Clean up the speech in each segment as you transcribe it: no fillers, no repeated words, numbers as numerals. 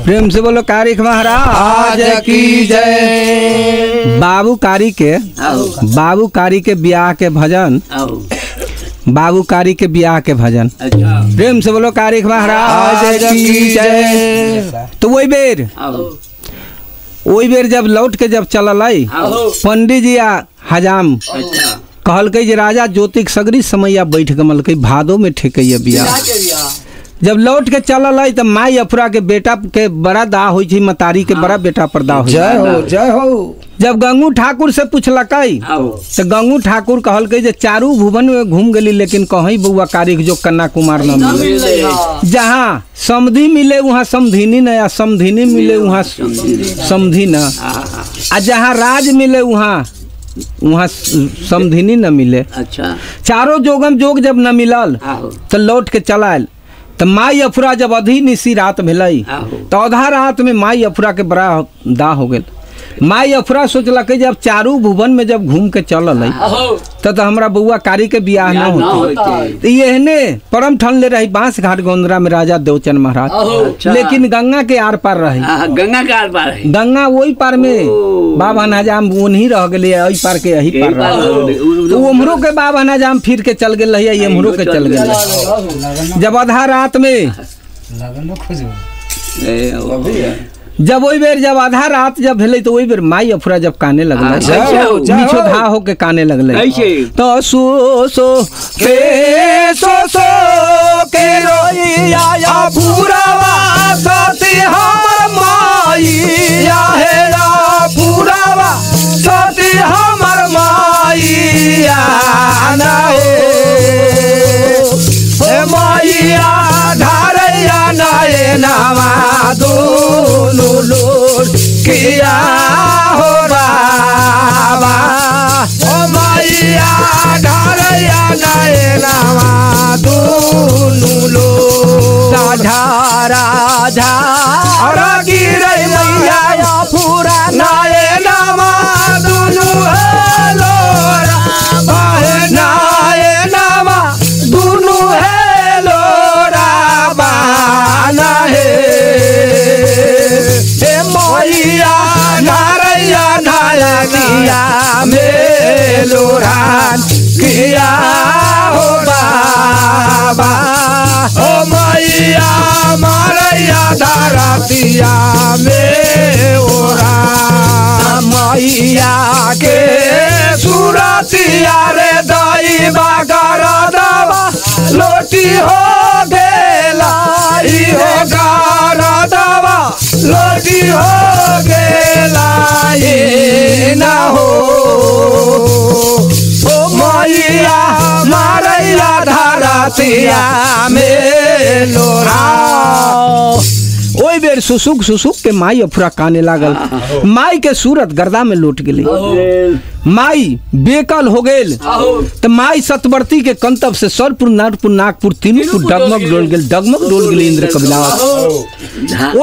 प्रेम से बोलो कारिक महाराज की जय। बाबू कारी के ब्याह के भजन, बाबू कारी के ब्याह के भजन। प्रेम से बोलो कारिक महाराज की जय। तो वही बेर जब लौट के जब चलल आई पंडित जी हजाम कहल के राजा ज्योतिक सगरी समैया बैठ गमल के भादो में ठेकैया बियाह। जब लौट के चलल है तो माई अफरा के बेटा के बड़ा दाह हुई थी, मतारी के बड़ा बेटा पर दाह हुई। जय हो जय हो। जब गंगू ठाकुर से पूछलक तो गंगू ठाकुर कहल के चारू भुवन में घूम गली लेकिन कहीं बउआ कारिक जो कन्या कुमार न मिले। जहाँ समधी मिले वहाँ समधिनी न, या समधिनी मिले वहाँ समधी न, आ जहाँ राज मिले वहाँ समधिनी न मिले। अच्छा। चारों जोगम जोग जब न मिलल तो लौट के चलायल। तो माई अफरा जब अधी निशी रात भेलई तो आधा रात में माई अफरा के बड़ा दाह हो गए। माई अफरा सोचलक जब चारू भुवन में जब घूम के चलल तो हमरा बउआ कारी के बियाह न होते। यहने परम ठन ले रही बांस घाट गोंदरा में राजा देवचंद महाराज, लेकिन गंगा के आर पार रही। गंगा के आर पार है। गंगा वही पार में बाबा नजाम वही रह गए, यही पार के यही पार रह। तो उमरो के बाबा नजाम फिर के चल गए, ये उमरो के चल गए। जब आधा रात में जब वही बेर जब आधा रात जब भेले तो वही बेर माई अफरा जब काने लगल, नीचो धा हो के काने लगल। तो सो के रोइया भूरावा सती हमर माईया हे भूरावा सती हमर माईया ना हे माईया धारैया नाये नावा दोनों लोग किया हो बाबा। ओ माईया धारैया नाये नावा दोनों लोग राधा गिरे मैया पूरा नाये नावा दोनों है लोरा नाये नावा दोनों है लोरा बाना है। मैया नारैया नाया मेलोरान किया हो बाबा। ओ मैया मारैया धरतिया में ओरा मैया के सुरतिया रे दैवा कर दवा लोटी हो गेला हो कर दवा लोटी हो गेला ना हो। ओ मैया मारैया धरतिया में लोरा। ओई बेर सुसुक के माई अफरा काने लागल। माई के सूरत गर्दा में लौट गेली। माई बेकल हो गेल तो माई सतवर्ती के कंतव से सरपुर नागपुर नागपुर तीनों डगमग डोल गेल इंद्र कबिला।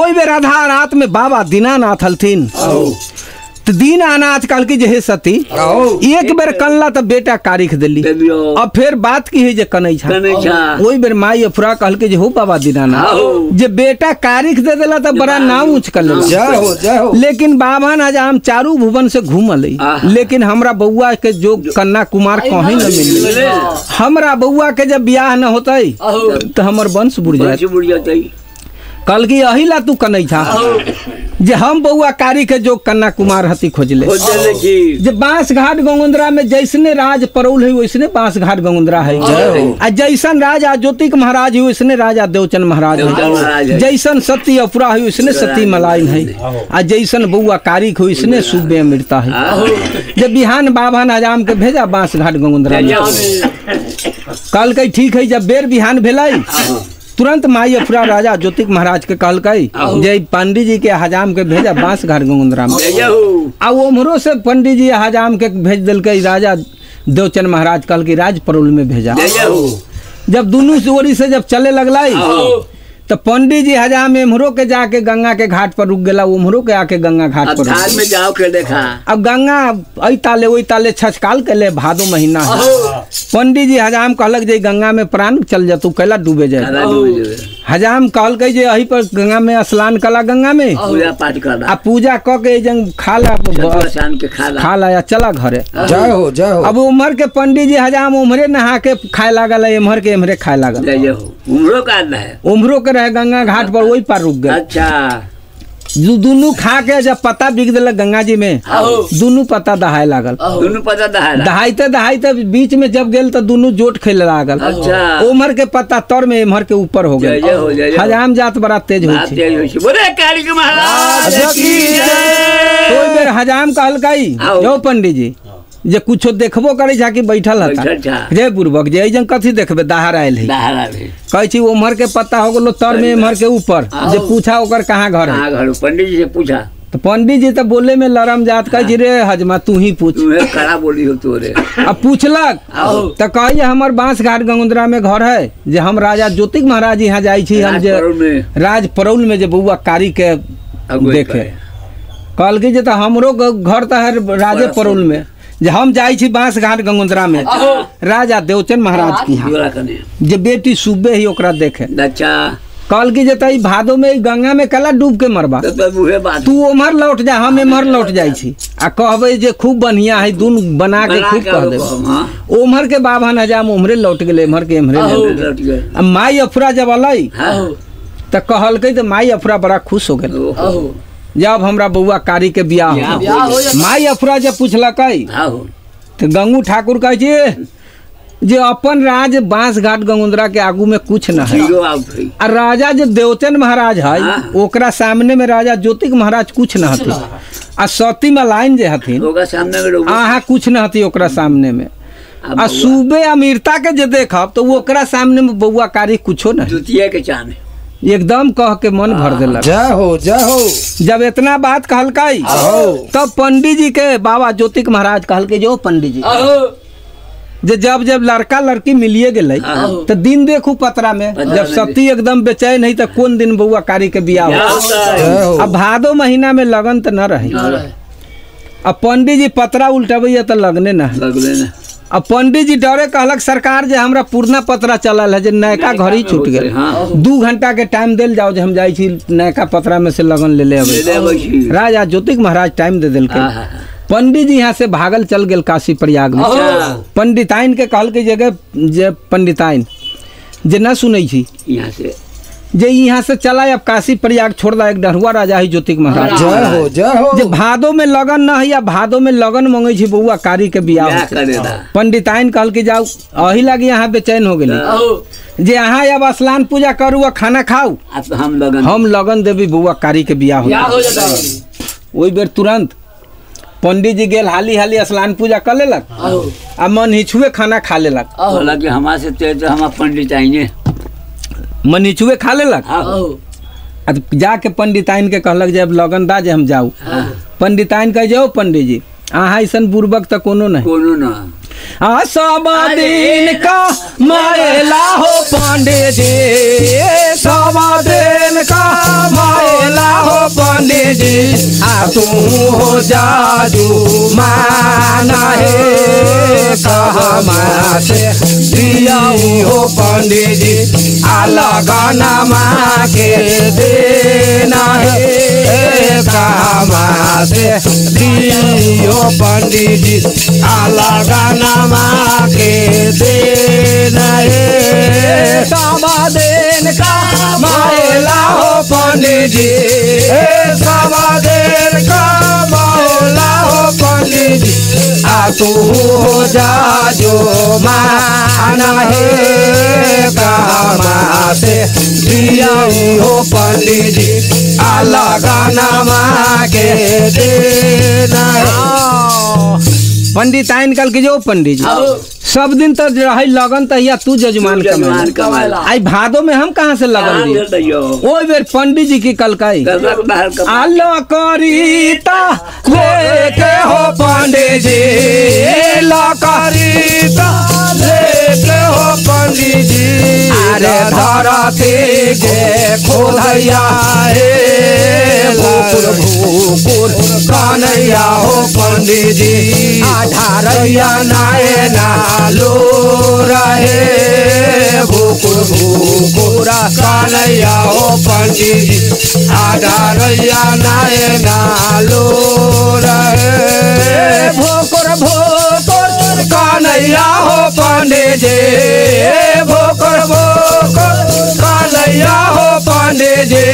ओई बेर आधा रात में बाबा दीनानाथ हलथिन तो दीनानाथ कहल की जे सती एक बेर कनला तो बेटा कारिख दिल्ली। अब फिर बात की है जे कनै छा। ओई बेर माई अफरा कहल के जे हो बाबा दीनानाथ जे बेटा कारिख दे देला तो बड़ा नाम ऊंच कर लेला। लेकिन बाबा नजाम चारू भुवन से घूमल लेकिन हमरा बउआ के जो कन्या कुमार कहीं न मिले। हमरा बउआ के जब बियाह न होतई तो हमर वंश बुढ़ जाए। कल की यही ला तू कनै था जे हम बउआ कारी के जो कन्या कुमार हती खोजले। जे बांस घाट गंगोंदरा में जैसने राज परौल है वैसने बांस घाट गंगोंदरा है। आ जैसन राजा ज्योतिक महाराज है वैसने राजा देवचंद महाराज है। जैसन सती अफरा है वैसने सती मलाइन है। आ जैसन बउआ कारी है वैसने सुबे अमृता है। जब बिहान बाबा नजाम के भेजा बांस घाट गंगोंदरा में कल के ठीक है। जब बेर बिहान भेलाई तुरंत माई अफरा राजा ज्योतिक महाराज के कहल जय पंडित जी के हजाम के भेजा बांस घाट गंगोंदरा में। आ उमरो से पंडित जी हजाम के भेज दिल राजा देवचंद महाराज कहल राज परोल में भेजा। जब दोनों ओरी से जब चले लगलाई तो पंडित जी हजाम एम्हरो के जाके गंगा के घाट पर रुक गया, उम्हरो के आके गंगा घाट पर घाट में जाओ के देखा। अब गंगा आई ताले वही ताले छचकाल के ले भादो महीना है। पंडित जी हजाम कहलक जे गंगा में प्राण चल जा, तू कैला डूबे जाए। हजाम कहल के जे अही पर गंगा में स्नान कला, गंगा में पूजा पाठ कर आ पूजा क के जंग खा ला या चला घरे। जय हो जय हो। अब उम्र के पंडित जी हजाम उम्हरे नहा के खाए लागल, एम्हर के एम्हरे खाए लागल। उम्रो का है, उम्हरो के रहे गंगा घाट पर, वही पार रुक गए। अच्छा दोनों खा के जब पता बिक दिलक गंगा जी में, दोनों पता दहाए लागल। दोनों पता दहाइते दहाइते बीच में जब गेल तो दोनों जोट खेले लागल। अच्छा उम्र के पता तर में एम्हर के ऊपर हो गए। हजाम जात बड़ा तेज हो हजाम कहलकई जो पंडित जी जे कुछो देखबो करे जाके बैठल हता जे बुर्बक जे जन कथी देखबे, दहार आयल है। कहै छी उम्र के पता हो गेलो तर में एम्हर के ऊपर, जे पूछा ओकर कहाँ घर है। पंडित जी से पूछा तो पंडित जी तो बोले में लरम जात कह जी रे हजमा तू ही पूछ, कड़ा बोली हो तोरे। अब पूछलक तो कहिए हमर बांस घाट गंगोदरा में घर है, जे हम राजा ज्योतिक महाराज यहाँ जाई छी, हम जे राज परौल में जे बउआ कारी के देखे। कहल की जे तो हमरो घर तो है राजे परौल में, जे हम जाई छी बांस घाट गंगोदरा में राजा देवचंद महाराज की यहाँ, जे बेटी सुबे ही ओकरा देखे। कल की जता भादो में गंगा में कला डूब के मरबा, तू उम्हर लौट जा, हम एम्हर लौट जाई छी आ कहबे जे खूब बढ़िया है, दून बना के खूब कह दे। उम्हर के बाभन हजाम उम्हरे लौट गए, एम्हर के एम्हरे। माई अफरा जब अलै तो कहलकै तो माई अफरा बड़ा खुश हो गए, जब हमरा बउआ कारी के बियाह हो। माई अफरा जब पूछलकै तो गंगू ठाकुर कहे जे अपन राज बांस घाट गंगोदरा के आगू में कुछ न है, और राजा जो देवचंद महाराज है ओकरा सामने में राजा ज्योतिक महाराज कुछ न हथी, आ सती मलाइन जे हथिन आहा कुछ न हथी ओकरा सामने में। आ सूबे अमीरता के जे देखब तो ओकरा सामने में बउआ कारी कुछो न है। एकदम कह के मन भर दिलक। जय हो जय हो। जब इतना बात कहलकै तब पंडित जी के बाबा ज्योतिक महाराज कहलकै जो पंडित जी जे जब जब लड़का लड़की मिलिए गए तो दिन देखू पतरा में, जब सती एकदम बेचैन है तो कौन दिन बउआ कारी के बियाह हो। अब भादो महीना में लगन तो न रहे, अब पंडित जी पतरा उल्टबे तो लगने न है। अब पंडित जी डरे कहलक सरकार जे हमरा पुरना पतरा चलल है, जे नयका घर ही छूट गए, 2 घंटा के टाइम दिल जाओ, जे हम जाई छी नयका पतरा में से लगन ले ले। राजा ज्योतिक महाराज टाइम दे दिल। पंडित जी यहाँ से भागल चल गए काशी प्रयाग में। पंडिताइन के कहल के जगह जे पंडिताइन जे न सुनै छी जे यहाँ से चला, अब काशी प्रयाग छोड़ दा, एक डरुआ राजा है ज्योतिक महाराज। जय हो जय हो। जे भादो में लगन न है, या भादो में लगन मांगे छी बउआ कारी के बियाह। पंडिताइन कहल के जाऊ, अही लगे यहाँ बेचैन हो गए, जे यहाँ अब स्नान पूजा करू खाना खाऊ, हम लगन देवी बउआ कारी के बियाह हो। वही बेर तुरंत पंडित जी गेल, हाली हाली स्नान पूजा कर लेलक आ मन हिछुए खाना खा लेलक। हम पंडित आएंगे मन हिछुए खा लेलक। जाके पंडिताइन के कहलक जब लगन दा जे हम जाऊ। पंडिताइन कह जाओ पंडित जी अहाँ ऐसन बुर्बक तो कोनो नहीं, सब दिन का मायला हो पंडित जी, सब दिन का मायला हो पंडित जी, आ तू हो जादू माना है कहमा से दियाऊ हो पंडित जी, आ लगाना माँ के देना है कहमा से दियो पंडित जी, आ लगाना माँ के देना है सामा देन का मायला हो पंडित जी, सामा देन का मायला हो पंडित जी, आ तू हो जा जो माना है कामा से दियाई हो पंडित जी, आ लगाना माँ के देना है। पंडित आइन कल के जो पंडित जी सब दिन तो रही लगन तहिया तू जजमान जजमान कमाए कमाएला आई भादो में हम कहाँ से लगन दी दैयो ओए बेर पंडित जी की कलकाई गरबा के बाहर कमा आलो करीता लेके हो पंडित जी लकरीता लेके हो पंडित जी अरे धरती के खोदैया हे भूकुर भूकुर कन्हैया हो पंडित जी ढारैया नाये नालो रहे भूकुर भूकुर कन्हैया हो पंडित जी ढारैया नाये नालो रहे भूकुर भूकुर कन्हैया हो पंडित जी भूकुर भूकुर कन्हैया हो पंडित जी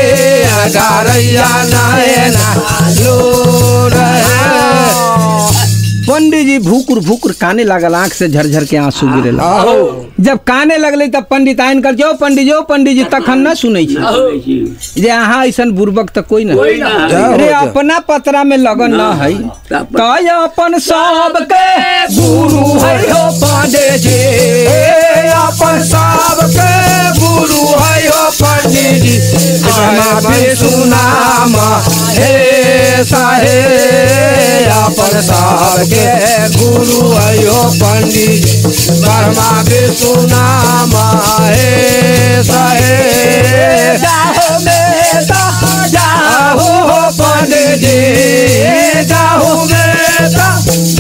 ढारैया नाये नालो रहे। पंडित जी भूकुर भूकुर काने लागल आंख से झरझर के आंसू गिरे जब काने लगले तब पंडित आइन कर जो पंडित जी तखन न सुनै छी जे अहाँ ऐसन बुर्बक त कोई न अरे अपना पतरा में लगन न है तय अपन सब के गुरु है हो पंडित जी अपन सब के गुरु है हो पंडित जी हमारे सुनाम हे साहे अपन सब के गुरु आयो पंडित वर्मा विष्णु नाम हे सहे जाहो बेटा जाहो पंडित जी जाहो बेटा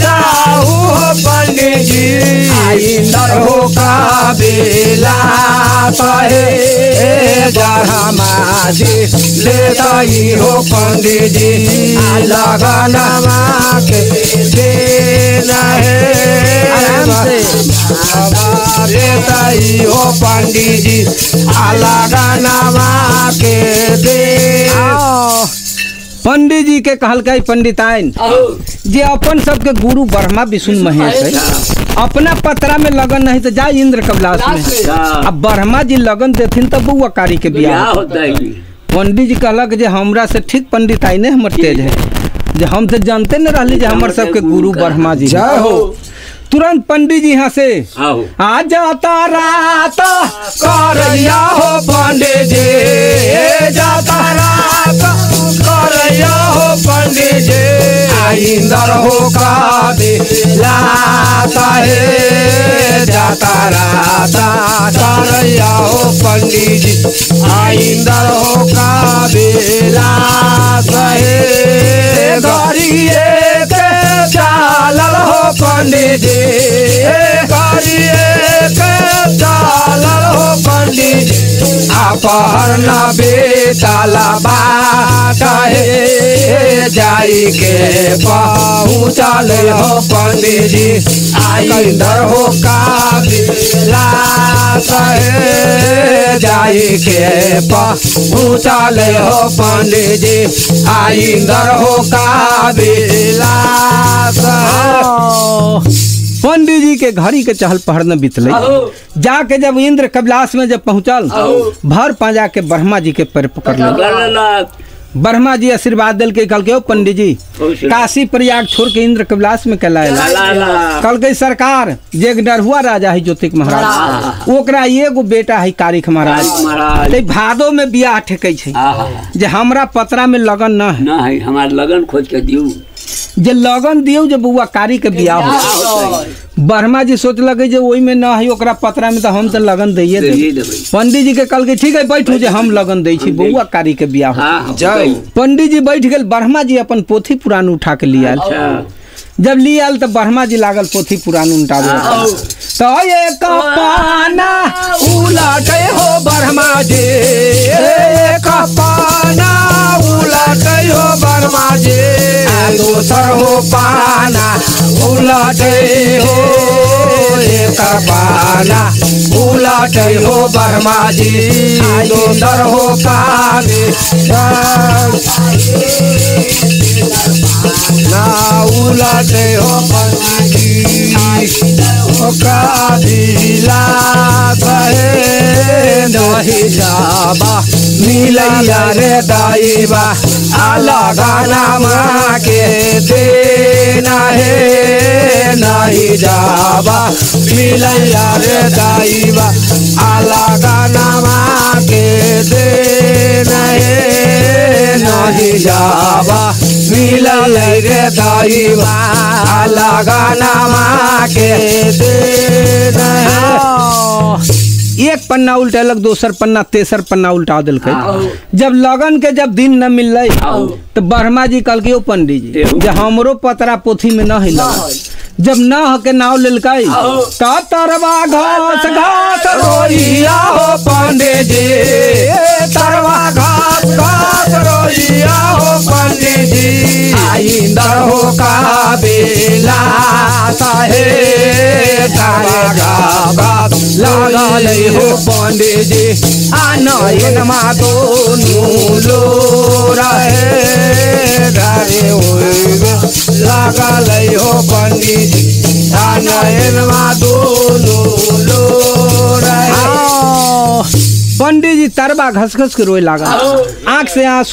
जाहो पंडित जी इंदर हो का बेला सहे जहमाजी लेता ही हो पंडित जी लगना के देना है लेता ही हो पंडित जी लगना के दे पंडित जी के कहलकै पंडिताइन जे अपन सबके गुरु ब्रह्मा विष्णु महेश है अपना पतरा में लगन नहीं तो जा इंद्र कबलास में अब ब्रह्मा जी लगन देथिन तब बउआ कारी के बियाह होता है पंडित जी कहलक जे हमरा से ठीक पंडिताइन हमर तेज है जे हम तो जानते न रहली जे हमर सबके गुरु ब्रह्मा जी जय हो तुरंत पंडित जी यहाँ से आ जाता रात करैया हो पंडित जी जाता रात करैया हो पंडित जी इंदर हो का लाता है जाता रात करैया हो पंडित जी इंदर हो का लाता है गरिए के चालल हो पंडित जी चालल हो पंडित अपहरण बेताला बाट है जाई के पहुँचल हो पंडित जी इंदर हो का जाई के पहुँचल हो पंडित जी इंदर हो का पंडित जी के घड़ी के चहल पहर न बीतले जाके जब इंद्र कबलास में जब पहुंचल भर पाजा के ब्रह्मा जी के पैर पकड़ लिया ब्रह्मा जी आशीर्वाद दिल के कल के पंडित जी काशी प्रयाग छोड़ के इंद्र कबलास में कहलाए कल के सरकार जे डरहुआ राजा है ज्योतिक महाराज ओकरा एगो बेटा है कारिक महाराज भादो में बियाह ठेकै छै जे हमरा पतरा में लगन न है हमार लगन खोज के दियो जे लगन दियो जे बउआ कारी के बियाह हो ब्रह्मा जी सोच लगे जे ओई में न है ओकरा पतरा में तो हम तो लगन दैये दे पंडित जी के कल के ठीक है बैठू जे हम लगन दै छी बउआ कारी के बियाह हो जय पंडित जी बैठ गेल ब्रह्मा जी अपन पोथी पुराण उठा के लिया जब लिया तो ब्रह्मा जी लागल पोथी पुराण उठावे तो एक पाना उलटे हो ब्रह्मा जी एक पाना उलटे हो ब्रह्मा जी दूसर हो पाना उलटे हो एक पाना उलटे हो ब्रह्मा जी दूसर हो पानी ना उलटे हो पंडित का दिला नहीं जाबा मिलैया रे दैवा अलगाना माँ के देना है नहीं जावा मिलैया रे दैवा अलगाना माँ के देना है नहीं जावा मिलैया रे दैवा अलगाना माँ के देना है। एक पन्ना उल्टेलक दोसर पन्ना तेसर पन्ना उल्टा दिल जब लगन के जब दिन न मिल तो ब्रह्मा जी कल के पंडित जी जब हमरो पतरा पोथी में न हिल जब न के नाव लिलकाई तरवा घास घास रोइया हो पंडित जी तरवा घास घास रोइया हो पंडित जी आइंदर हो का बेला साहे घास लगा हो पंडित जी आनयन मा दोनों लो रहे धरे लगा हो पंडित जी आनयन मा दोनों लो रहे। पंडित जी तरबा घस घस के रोए लगा आँख से आंसू